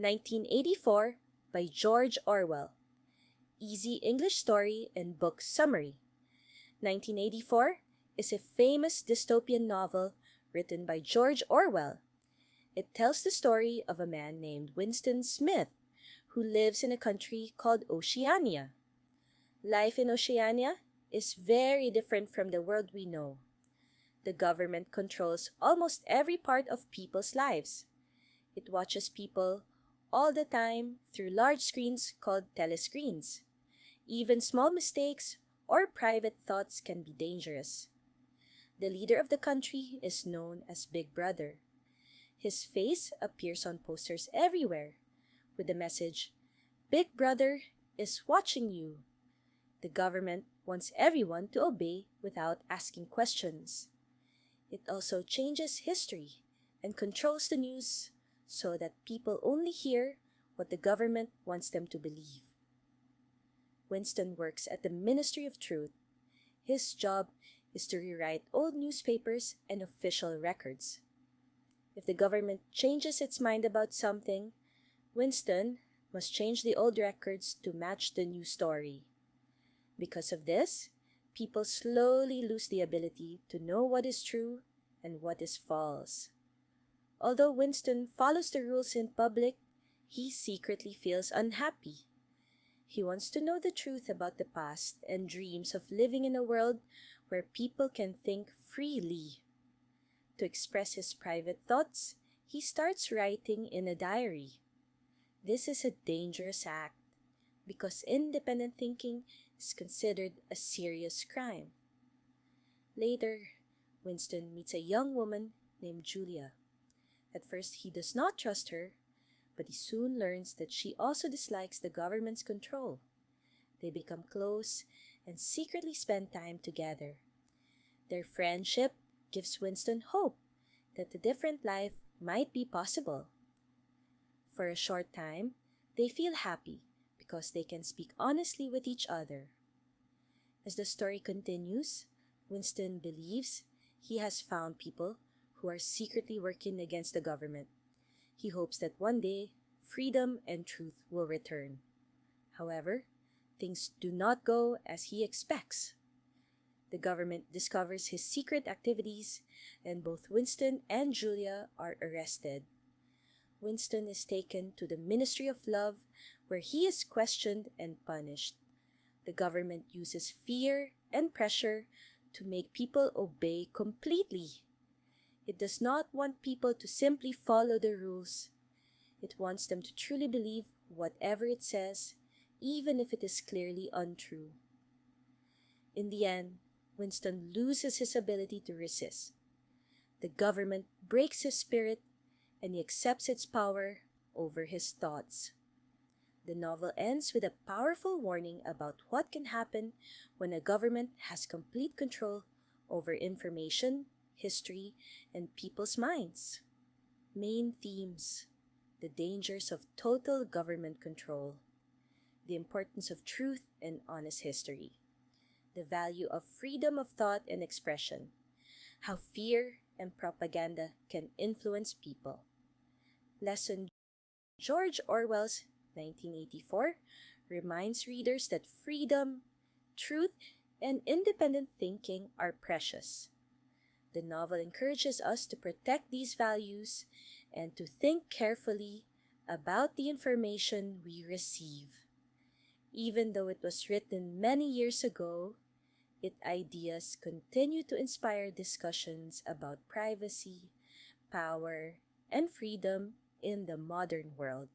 1984 by George Orwell. Easy English story and book summary. 1984 is a famous dystopian novel written by George Orwell. It tells the story of a man named Winston Smith who lives in a country called Oceania. Life in Oceania is very different from the world we know. The government controls almost every part of people's lives. It watches people all the time through large screens called telescreens. Even small mistakes or private thoughts can be dangerous. The leader of the country is known as Big Brother. His face appears on posters everywhere with the message, "Big Brother is watching you." The government wants everyone to obey without asking questions. It also changes history and controls the news so that people only hear what the government wants them to believe. Winston works at the Ministry of Truth. His job is to rewrite old newspapers and official records. If the government changes its mind about something, Winston must change the old records to match the new story. Because of this, people slowly lose the ability to know what is true and what is false. Although Winston follows the rules in public, he secretly feels unhappy. He wants to know the truth about the past and dreams of living in a world where people can think freely. To express his private thoughts, he starts writing in a diary. This is a dangerous act because independent thinking is considered a serious crime. Later, Winston meets a young woman named Julia. At first, he does not trust her, but he soon learns that she also dislikes the government's control. They become close and secretly spend time together. Their friendship gives Winston hope that a different life might be possible. For a short time, they feel happy because they can speak honestly with each other. As the story continues, Winston believes he has found people who are secretly working against the government. He hopes that one day, freedom and truth will return. However, things do not go as he expects. The government discovers his secret activities, and both Winston and Julia are arrested. Winston is taken to the Ministry of Love, where he is questioned and punished. The government uses fear and pressure to make people obey completely. It does not want people to simply follow the rules. It wants them to truly believe whatever it says, even if it is clearly untrue. In the end, Winston loses his ability to resist. The government breaks his spirit, and he accepts its power over his thoughts. The novel ends with a powerful warning about what can happen when a government has complete control over information, history, and people's minds. Main themes: the dangers of total government control, the importance of truth and honest history, the value of freedom of thought and expression, how fear and propaganda can influence people. Lesson: George Orwell's 1984 reminds readers that freedom, truth, and independent thinking are precious. The novel encourages us to protect these values and to think carefully about the information we receive. Even though it was written many years ago, its ideas continue to inspire discussions about privacy, power, and freedom in the modern world.